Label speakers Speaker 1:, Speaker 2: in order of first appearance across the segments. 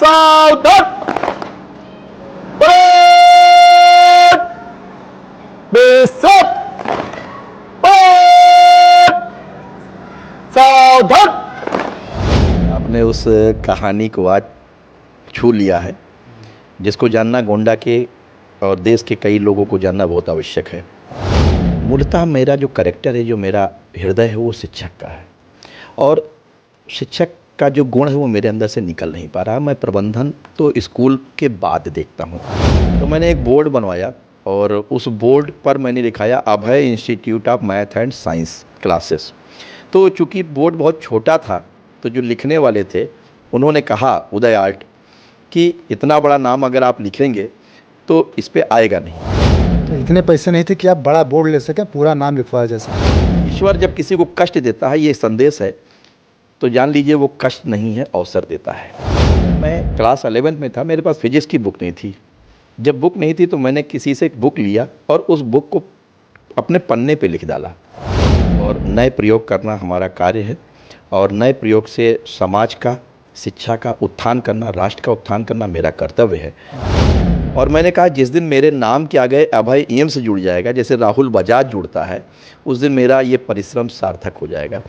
Speaker 1: सावधान परेड बेसब सावधान। आपने उस कहानी को आज छू लिया है, जिसको जानना गोंडा के और देश के कई लोगों को जानना बहुत आवश्यक है। मूलतः मेरा जो कैरेक्टर है, जो मेरा हृदय है, वो शिक्षक का है और शिक्षक का जो गुण है वो मेरे अंदर से निकल नहीं पा रहा। मैं प्रबंधन तो स्कूल के बाद देखता हूँ। तो मैंने एक बोर्ड बनवाया और उस बोर्ड पर मैंने लिखाया Abhay institute of math and science classes. तो चूँकि बोर्ड बहुत छोटा था, तो जो लिखने वाले थे उन्होंने कहा, उदय आर्ट, कि इतना बड़ा नाम अगर आप लिखेंगे तो इस पे आएगा नहीं।
Speaker 2: तो इतने पैसे नहीं थे कि आप बड़ा बोर्ड ले सकें, पूरा नाम लिखवाया जैसा।
Speaker 1: ईश्वर जब किसी को कष्ट देता है, ये संदेश है, तो जान लीजिए वो कष्ट नहीं है, अवसर देता है। मैं क्लास 11th में था, मेरे पास फिजिक्स की बुक नहीं थी। जब बुक नहीं थी तो मैंने किसी से एक बुक लिया और उस बुक को अपने पन्ने पे लिख डाला। और नए प्रयोग करना हमारा कार्य है और नए प्रयोग से समाज का, शिक्षा का उत्थान करना, राष्ट्र का उत्थान करना मेरा कर्तव्य है। और मैंने कहा जिस दिन मेरे नाम के आगे अभय EM से जुड़ जाएगा, जैसे राहुल बजाज जुड़ता है, उस दिन मेरा ये परिश्रम सार्थक हो जाएगा।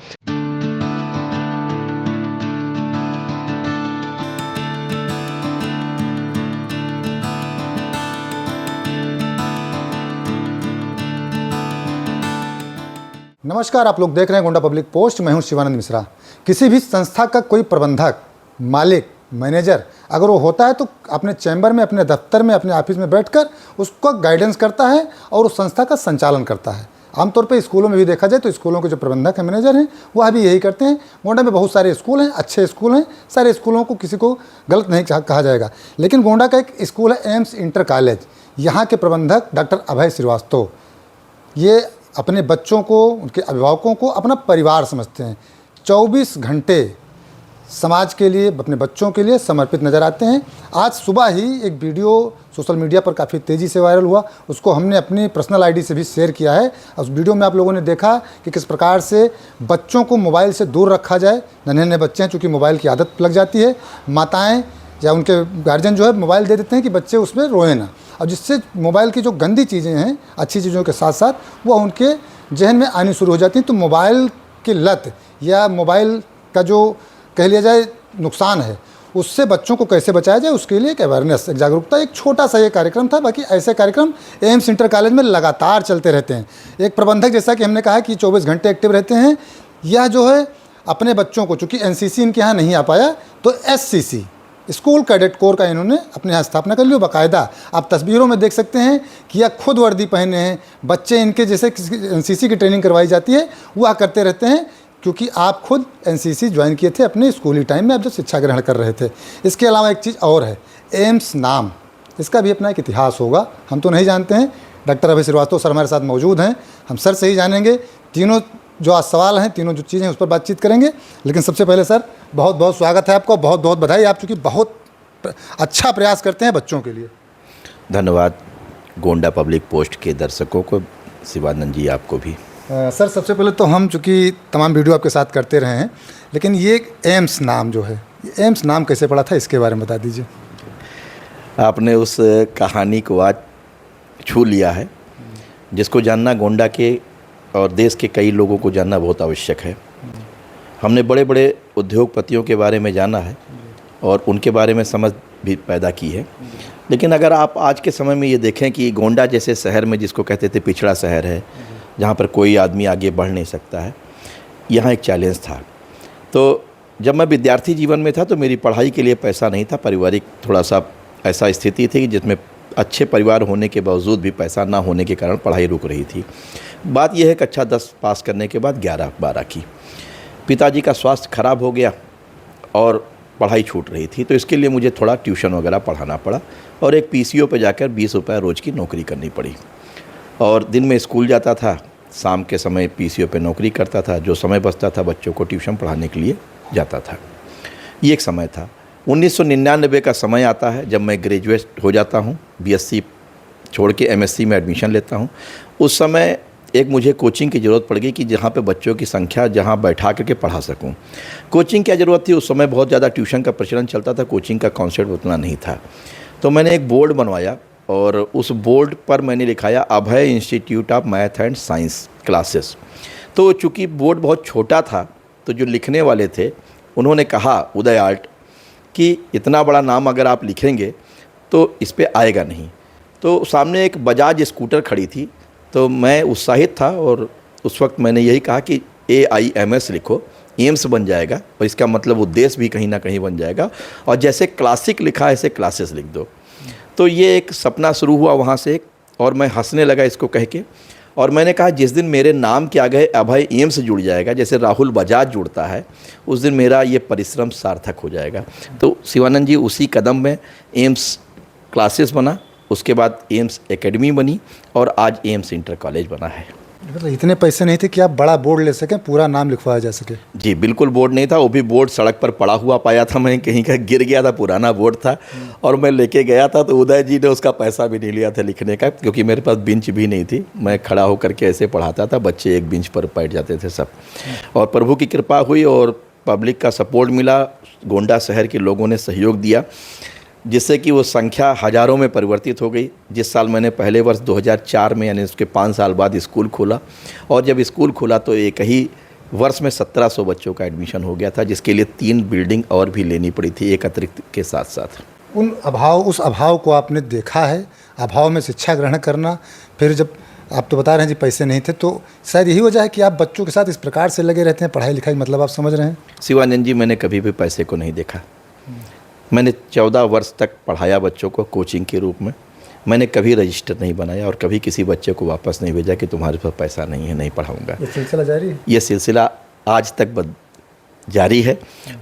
Speaker 2: नमस्कार, आप लोग देख रहे हैं गोंडा पब्लिक पोस्ट। मैं हूं शिवानंद मिश्रा। किसी भी संस्था का कोई प्रबंधक, मालिक, मैनेजर अगर वो होता है तो अपने चैम्बर में, अपने दफ्तर में, अपने ऑफिस में बैठकर उसको गाइडेंस करता है और उस संस्था का संचालन करता है। आमतौर पे स्कूलों में भी देखा जाए तो स्कूलों के जो प्रबंधक हैं, मैनेजर हैं, वह भी यही करते हैं। गोंडा में बहुत सारे स्कूल हैं, अच्छे स्कूल हैं, सारे स्कूलों को किसी को गलत नहीं कहा जाएगा, लेकिन गोंडा का एक स्कूल है एम्स इंटर कॉलेज। यहाँ के प्रबंधक डॉक्टर अभय श्रीवास्तव, ये अपने बच्चों को, उनके अभिभावकों को अपना परिवार समझते हैं। 24 घंटे समाज के लिए, अपने बच्चों के लिए समर्पित नज़र आते हैं। आज सुबह ही एक वीडियो सोशल मीडिया पर काफ़ी तेज़ी से वायरल हुआ, उसको हमने अपनी पर्सनल आईडी से भी शेयर किया है। उस वीडियो में आप लोगों ने देखा कि किस प्रकार से बच्चों को मोबाइल से दूर रखा जाए। नन्हे बच्चे हैं, चूँकि मोबाइल की आदत लग जाती है, माताएँ या उनके गार्जियन जो है मोबाइल दे देते हैं कि बच्चे उसमें रोएं ना, और जिससे मोबाइल की जो गंदी चीज़ें हैं, अच्छी चीज़ों के साथ साथ वो उनके जहन में आनी शुरू हो जाती हैं। तो मोबाइल की लत या मोबाइल का जो कह लिया जाए नुकसान है, उससे बच्चों को कैसे बचाया जाए, उसके लिए एक अवेयरनेस, एक जागरूकता, एक छोटा सा ये कार्यक्रम था। बाकी ऐसे कार्यक्रम एम्स इंटर कॉलेज में लगातार चलते रहते हैं। एक प्रबंधक, जैसा कि हमने कहा कि 24 घंटे एक्टिव रहते हैं, यह जो है अपने बच्चों को, चूँकि NCC इनके यहाँ नहीं आ पाया, तो SCC स्कूल कैडेट कोर का इन्होंने अपने यहाँ स्थापना कर ली। बाकायदा आप तस्वीरों में देख सकते हैं कि यह खुद वर्दी पहने हैं। बच्चे इनके जैसे NCC की ट्रेनिंग करवाई जाती है वह करते रहते हैं, क्योंकि आप खुद NCC ज्वाइन किए थे अपने स्कूली टाइम में, आप जब शिक्षा ग्रहण कर रहे थे। इसके अलावा एक चीज़ और है, एम्स नाम, इसका भी अपना एक इतिहास होगा, हम तो नहीं जानते हैं। डॉक्टर अभय श्रीवास्तव सर हमारे साथ मौजूद हैं, हम सर से ही जानेंगे। तीनों जो आज सवाल हैं, तीनों जो चीज़ें उस पर बातचीत करेंगे। लेकिन सबसे पहले सर, बहुत बहुत स्वागत है आपका, बहुत बहुत बधाई। आप चूँकि बहुत अच्छा प्रयास करते हैं बच्चों के लिए।
Speaker 1: धन्यवाद गोंडा पब्लिक पोस्ट के दर्शकों को, शिवानंद जी आपको भी।
Speaker 2: सर सबसे पहले तो हम चूँकि तमाम वीडियो आपके साथ करते रहे हैं, लेकिन ये एम्स नाम जो है, ये एम्स नाम कैसे पड़ा था, इसके बारे में बता दीजिए।
Speaker 1: आपने उस कहानी को आज छू लिया है, जिसको जानना गोंडा के और देश के कई लोगों को जानना बहुत आवश्यक है। हमने बड़े बड़े उद्योगपतियों के बारे में जाना है और उनके बारे में समझ भी पैदा की है। लेकिन अगर आप आज के समय में ये देखें कि गोंडा जैसे शहर में, जिसको कहते थे पिछड़ा शहर है, जहाँ पर कोई आदमी आगे बढ़ नहीं सकता है, यहाँ एक चैलेंज था। तो जब मैं विद्यार्थी जीवन में था तो मेरी पढ़ाई के लिए पैसा नहीं था, पारिवारिक थोड़ा सा ऐसा स्थिति थी जिसमें अच्छे परिवार होने के बावजूद भी पैसा ना होने के कारण पढ़ाई रुक रही थी। बात यह है कि कक्षा 10 पास करने के बाद 11-12 की पिताजी का स्वास्थ्य खराब हो गया और पढ़ाई छूट रही थी, तो इसके लिए मुझे थोड़ा ट्यूशन वगैरह पढ़ाना पड़ा और एक PCO पे जाकर 20 रुपये रोज़ की नौकरी करनी पड़ी। और दिन में स्कूल जाता था, शाम के समय PCO पे नौकरी करता था। जो समय बचता था बच्चों को ट्यूशन पढ़ाने के लिए जाता था। ये एक समय था। 1999 का समय आता है जब मैं ग्रेजुएट हो जाता हूँ, BSc छोड़ के MSc में एडमिशन लेता हूँ। उस समय एक मुझे कोचिंग की ज़रूरत पड़ गई कि जहाँ पे बच्चों की संख्या जहाँ बैठा करके पढ़ा सकूँ। कोचिंग की ज़रूरत थी, उस समय बहुत ज़्यादा ट्यूशन का प्रचलन चलता था, कोचिंग का कॉन्सेप्ट उतना नहीं था। तो मैंने एक बोर्ड बनवाया और उस बोर्ड पर मैंने लिखाया Abhay institute of math and science classes. तो चूँकि बोर्ड बहुत छोटा था तो जो लिखने वाले थे उन्होंने कहा, उदय आर्ट, कि इतना बड़ा नाम अगर आप लिखेंगे तो इस पे आएगा नहीं। तो सामने एक बजाज स्कूटर खड़ी थी, तो मैं उत्साहित था और उस वक्त मैंने यही कहा कि AIMS लिखो, एम्स बन जाएगा और इसका मतलब उद्देश्य भी कहीं ना कहीं बन जाएगा, और जैसे क्लासिक लिखा ऐसे क्लासेस लिख दो। तो ये एक सपना शुरू हुआ वहाँ से, और मैं हंसने लगा इसको कह के, और मैंने कहा जिस दिन मेरे नाम के आगे अभय एम्स जुड़ जाएगा, जैसे राहुल बजाज जुड़ता है, उस दिन मेरा ये परिश्रम सार्थक हो जाएगा। तो शिवानंद जी उसी कदम में एम्स क्लासेस बना, उसके बाद एम्स एकेडमी बनी और आज एम्स इंटर कॉलेज बना है।
Speaker 2: मतलब इतने पैसे नहीं थे कि आप बड़ा बोर्ड ले सकें, पूरा नाम लिखवाया जा सके?
Speaker 1: जी बिल्कुल, बोर्ड नहीं था, वो भी बोर्ड सड़क पर पड़ा हुआ पाया था मैं, कहीं का गिर गया था, पुराना बोर्ड था और मैं लेके गया था। तो उदय जी ने उसका पैसा भी नहीं लिया था लिखने का, क्योंकि मेरे पास बेंच भी नहीं थी, मैं खड़ा होकर के ऐसे पढ़ाता था, बच्चे एक बेंच पर बैठ जाते थे सब। और प्रभु की कृपा हुई और पब्लिक का सपोर्ट मिला, गोंडा शहर के लोगों ने सहयोग दिया, जिससे कि वो संख्या हज़ारों में परिवर्तित हो गई। जिस साल मैंने पहले वर्ष 2004 में, यानी उसके 5 साल बाद स्कूल खोला, और जब स्कूल खोला तो एक ही वर्ष में 1700 बच्चों का एडमिशन हो गया था, जिसके लिए 3 बिल्डिंग और भी लेनी पड़ी थी एक अतिरिक्त के साथ साथ।
Speaker 2: उस अभाव को आपने देखा है, अभाव में शिक्षा ग्रहण करना। फिर जब आप तो बता रहे हैं जी पैसे नहीं थे, तो शायद यही वजह है कि आप बच्चों के साथ इस प्रकार से लगे रहते हैं, पढ़ाई लिखाई, मतलब आप समझ रहे हैं?
Speaker 1: शिवानंद जी, मैंने कभी भी पैसे को नहीं देखा। मैंने 14 वर्ष तक पढ़ाया बच्चों को कोचिंग के रूप में। मैंने कभी रजिस्टर नहीं बनाया और कभी किसी बच्चे को वापस नहीं भेजा कि तुम्हारे पास पैसा नहीं है, नहीं पढ़ाऊंगा।
Speaker 2: ये सिलसिला जारी है?
Speaker 1: ये सिलसिला आज तक जारी है।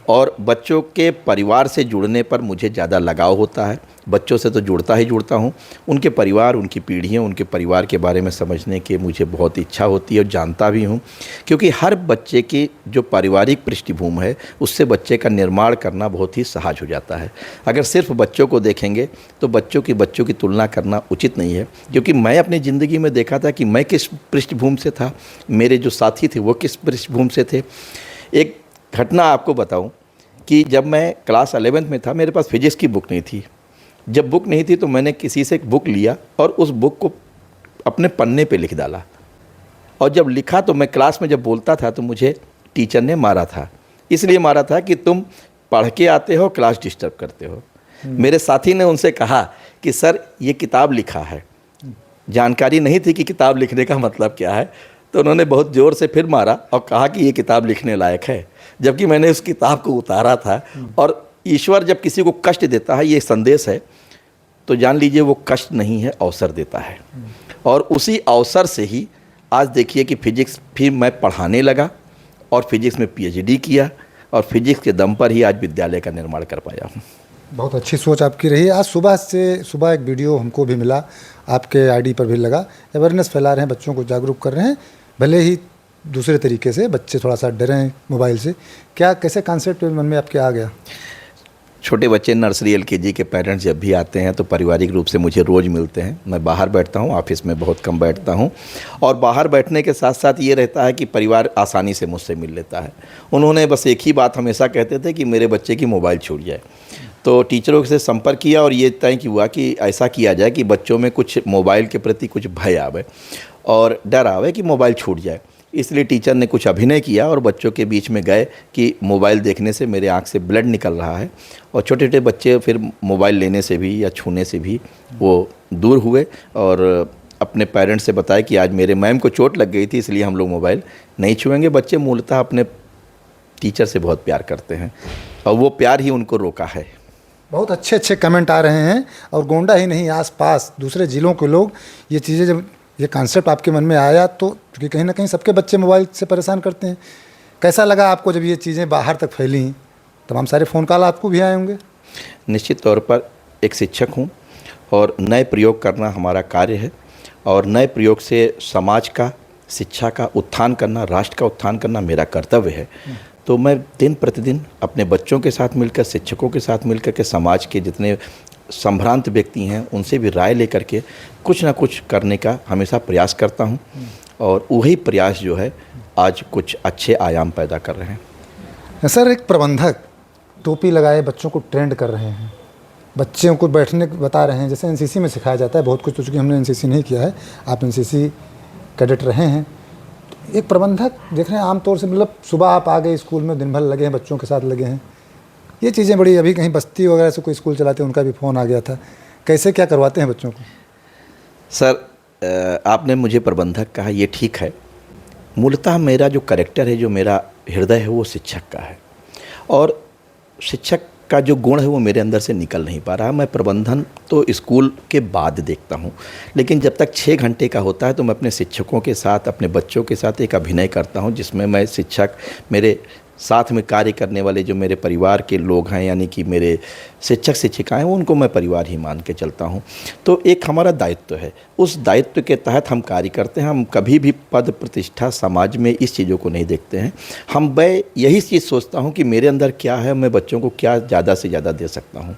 Speaker 1: और बच्चों के परिवार से जुड़ने पर मुझे ज़्यादा लगाव होता है। बच्चों से तो जुड़ता ही जुड़ता हूँ, उनके परिवार, उनकी पीढ़ियाँ, उनके परिवार के बारे में समझने की मुझे बहुत इच्छा होती है और जानता भी हूँ, क्योंकि हर बच्चे की जो पारिवारिक पृष्ठभूमि है उससे बच्चे का निर्माण करना बहुत ही सहज हो जाता है। अगर सिर्फ बच्चों को देखेंगे तो बच्चों की तुलना करना उचित नहीं है, क्योंकि मैं अपनी ज़िंदगी में देखा था कि मैं किस पृष्ठभूमि से था, मेरे जो साथी थे वो किस पृष्ठभूमि से थे। एक घटना आपको बताऊं कि जब मैं क्लास 11th में था, मेरे पास फिजिक्स की बुक नहीं थी। जब बुक नहीं थी तो मैंने किसी से एक बुक लिया और उस बुक को अपने पन्ने पे लिख डाला, और जब लिखा तो मैं क्लास में जब बोलता था तो मुझे टीचर ने मारा था। इसलिए मारा था कि तुम पढ़ के आते हो, क्लास डिस्टर्ब करते हो। मेरे साथी ने उनसे कहा कि सर ये किताब लिखा है। जानकारी नहीं थी कि किताब लिखने का मतलब क्या है, तो उन्होंने बहुत ज़ोर से फिर मारा और कहा कि ये किताब लिखने लायक है, जबकि मैंने उस किताब को उतारा था। और ईश्वर जब किसी को कष्ट देता है, ये संदेश है, तो जान लीजिए वो कष्ट नहीं है, अवसर देता है। और उसी अवसर से ही आज देखिए कि फिजिक्स फिर मैं पढ़ाने लगा और फिजिक्स में PhD किया, और फिजिक्स के दम पर ही आज विद्यालय का निर्माण कर पाया हूँ।
Speaker 2: बहुत अच्छी सोच आपकी रही। आज सुबह एक वीडियो हमको भी मिला, आपके ID पर भी लगा, अवेयरनेस फैला रहे हैं, बच्चों को जागरूक कर रहे हैं, भले ही दूसरे तरीके से, बच्चे थोड़ा सा डरें मोबाइल से। क्या कैसे कॉन्सेप्ट मन में आपके आ गया?
Speaker 1: छोटे बच्चे नर्सरी LKG के पेरेंट्स जब भी आते हैं तो पारिवारिक रूप से मुझे रोज़ मिलते हैं। मैं बाहर बैठता हूँ, ऑफिस में बहुत कम बैठता हूँ, और बाहर बैठने के साथ साथ ये रहता है कि परिवार आसानी से मुझसे मिल लेता है। उन्होंने बस एक ही बात हमेशा कहते थे कि मेरे बच्चे की मोबाइल छूट जाए। तो टीचरों से संपर्क किया और ये तय हुआ कि ऐसा किया जाए कि बच्चों में कुछ मोबाइल के प्रति कुछ भय आवे और डर आवे कि मोबाइल छूट जाए। इसलिए टीचर ने कुछ अभिनय किया और बच्चों के बीच में गए कि मोबाइल देखने से मेरे आँख से ब्लड निकल रहा है, और छोटे छोटे बच्चे फिर मोबाइल लेने से भी या छूने से भी वो दूर हुए और अपने पेरेंट्स से बताया कि आज मेरे मैम को चोट लग गई थी, इसलिए हम लोग मोबाइल नहीं छुएंगे। बच्चे मूलतः अपने टीचर से बहुत प्यार करते हैं और वो प्यार ही उनको रोका है।
Speaker 2: बहुत अच्छे अच्छे कमेंट आ रहे हैं, और गोंडा ही नहीं, आसपास दूसरे ज़िलों के लोग ये चीज़ें, जब ये कॉन्सेप्ट आपके मन में आया तो, क्योंकि कहीं ना कहीं सबके बच्चे मोबाइल से परेशान करते हैं, कैसा लगा आपको जब ये चीज़ें बाहर तक फैली? तमाम सारे फ़ोन कॉल आपको भी आए होंगे।
Speaker 1: निश्चित तौर पर एक शिक्षक हूँ और नए प्रयोग करना हमारा कार्य है, और नए प्रयोग से समाज का, शिक्षा का उत्थान करना, राष्ट्र का उत्थान करना मेरा कर्तव्य है। तो मैं दिन प्रतिदिन अपने बच्चों के साथ मिलकर, शिक्षकों के साथ मिलकर के, समाज के जितने संभ्रांत व्यक्ति हैं उनसे भी राय लेकर के कुछ ना कुछ करने का हमेशा प्रयास करता हूं। और वही प्रयास जो है आज कुछ अच्छे आयाम पैदा कर रहे हैं।
Speaker 2: सर, एक प्रबंधक टोपी लगाए बच्चों को ट्रेंड कर रहे हैं, बच्चों को बैठने बता रहे हैं, जैसे एनसीसी में सिखाया जाता है बहुत कुछ, तो चूँकि हमने एनसीसी नहीं किया है, आप एनसीसी कैडेट रहे हैं, तो एक प्रबंधक देख रहे हैं आमतौर से, मतलब सुबह आप आ गए स्कूल में, दिन भर लगे हैं, बच्चों के साथ लगे हैं, ये चीज़ें बड़ी, अभी कहीं बस्ती वगैरह से कोई स्कूल चलाते हैं, उनका भी फ़ोन आ गया था, कैसे क्या करवाते हैं बच्चों को?
Speaker 1: सर, आपने मुझे प्रबंधक कहा, ये ठीक है। मूलतः मेरा जो कैरेक्टर है, जो मेरा हृदय है, वो शिक्षक का है, और शिक्षक का जो गुण है वो मेरे अंदर से निकल नहीं पा रहा। मैं प्रबंधन तो स्कूल के बाद देखता हूँ, लेकिन जब तक 6 घंटे का होता है तो मैं अपने शिक्षकों के साथ, अपने बच्चों के साथ एक अभिनय करता हूँ, जिसमें मैं शिक्षक, मेरे साथ में कार्य करने वाले जो मेरे परिवार के लोग हैं, यानी कि मेरे शिक्षक शिक्षिकाएं, उनको मैं परिवार ही मान के चलता हूं। तो एक हमारा दायित्व है, उस दायित्व के तहत हम कार्य करते हैं। हम कभी भी पद प्रतिष्ठा समाज में इस चीज़ों को नहीं देखते हैं। मैं यही चीज़ सोचता हूं कि मेरे अंदर क्या है, मैं बच्चों को क्या ज़्यादा से ज़्यादा दे सकता हूं।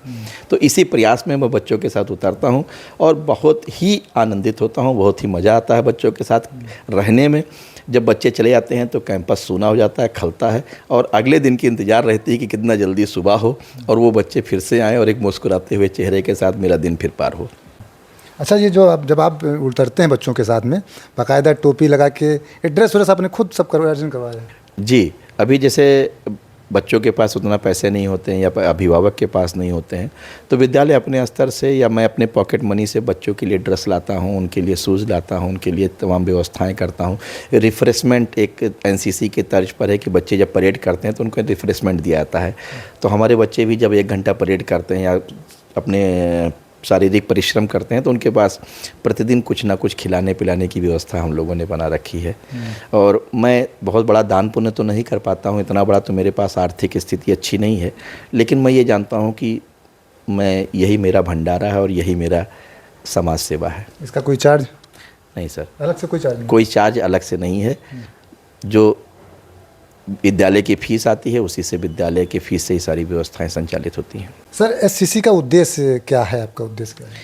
Speaker 1: तो इसी प्रयास में मैं बच्चों के साथ उतरता हूँ और बहुत ही आनंदित होता हूँ, बहुत ही मज़ा आता है बच्चों के साथ रहने में। जब बच्चे चले जाते हैं तो कैंपस सूना हो जाता है, खलता है, और अगले दिन की इंतज़ार रहती है कि कितना जल्दी सुबह हो और वो बच्चे फिर से आएँ और एक मुस्कुराते हुए चेहरे के साथ मेरा दिन फिर पार हो।
Speaker 2: अच्छा, ये जो जब आप उतरते हैं बच्चों के साथ में, बाकायदा टोपी लगा के, ड्रेस व्रेस आपने खुद सब करवाया?
Speaker 1: जी, अभी जैसे बच्चों के पास उतना पैसे नहीं होते हैं या अभिभावक के पास नहीं होते हैं, तो विद्यालय अपने स्तर से या मैं अपने पॉकेट मनी से बच्चों के लिए ड्रेस लाता हूं, उनके लिए शूज़ लाता हूं, उनके लिए तमाम व्यवस्थाएं करता हूं। रिफ़्रेशमेंट एक एनसीसी के तर्ज पर है कि बच्चे जब परेड करते हैं तो उनको रिफ़्रेशमेंट दिया जाता है। तो हमारे बच्चे भी जब 1 घंटा परेड करते हैं या अपने शारीरिक परिश्रम करते हैं तो उनके पास प्रतिदिन कुछ ना कुछ खिलाने पिलाने की व्यवस्था हम लोगों ने बना रखी है। और मैं बहुत बड़ा दान पुण्य तो नहीं कर पाता हूँ, इतना बड़ा तो मेरे पास आर्थिक स्थिति अच्छी नहीं है, लेकिन मैं ये जानता हूँ कि मैं यही मेरा भंडारा है और यही मेरा समाज सेवा है।
Speaker 2: इसका कोई चार्ज?
Speaker 1: नहीं सर,
Speaker 2: अलग से कोई चार्ज नहीं?
Speaker 1: कोई चार्ज अलग से नहीं है। जो विद्यालय की फ़ीस आती है उसी से, विद्यालय की फ़ीस से ही सारी व्यवस्थाएं संचालित होती हैं।
Speaker 2: सर, एससीसी का उद्देश्य क्या है? आपका उद्देश्य क्या है?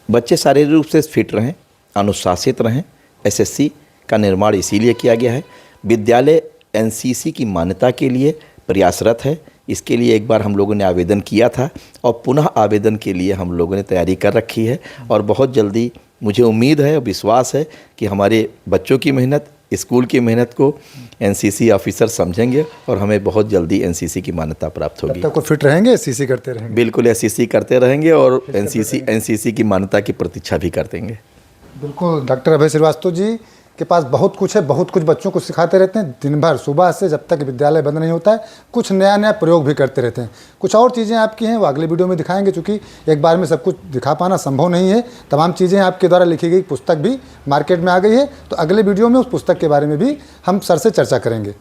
Speaker 1: बच्चे शारीरिक रूप से फिट रहें, अनुशासित रहें। एसएससी का निर्माण इसीलिए किया गया है। विद्यालय एनसीसी की मान्यता के लिए प्रयासरत है। इसके लिए एक बार हम लोगों ने आवेदन किया था और पुनः आवेदन के लिए हम लोगों ने तैयारी कर रखी है, और बहुत जल्दी मुझे उम्मीद है और विश्वास है कि हमारे बच्चों की मेहनत, स्कूल की मेहनत को एनसीसी ऑफिसर समझेंगे और हमें बहुत जल्दी एनसीसी की मान्यता प्राप्त होगी।
Speaker 2: तब तक फिट रहेंगे, एससीसी करते रहेंगे?
Speaker 1: बिल्कुल, एनसीसी करते रहेंगे और एनसीसी की मान्यता की प्रतीक्षा भी कर देंगे।
Speaker 2: बिल्कुल। डॉक्टर अभय श्रीवास्तव जी के पास बहुत कुछ है, बहुत कुछ बच्चों को सिखाते रहते हैं दिन भर, सुबह से जब तक विद्यालय बंद नहीं होता है, कुछ नया नया प्रयोग भी करते रहते हैं। कुछ और चीज़ें आपकी हैं वो अगले वीडियो में दिखाएंगे, चूँकि एक बार में सब कुछ दिखा पाना संभव नहीं है। तमाम चीज़ें आपके द्वारा लिखी गई पुस्तक भी मार्केट में आ गई है, तो अगले वीडियो में उस पुस्तक के बारे में भी हम सर से चर्चा करेंगे।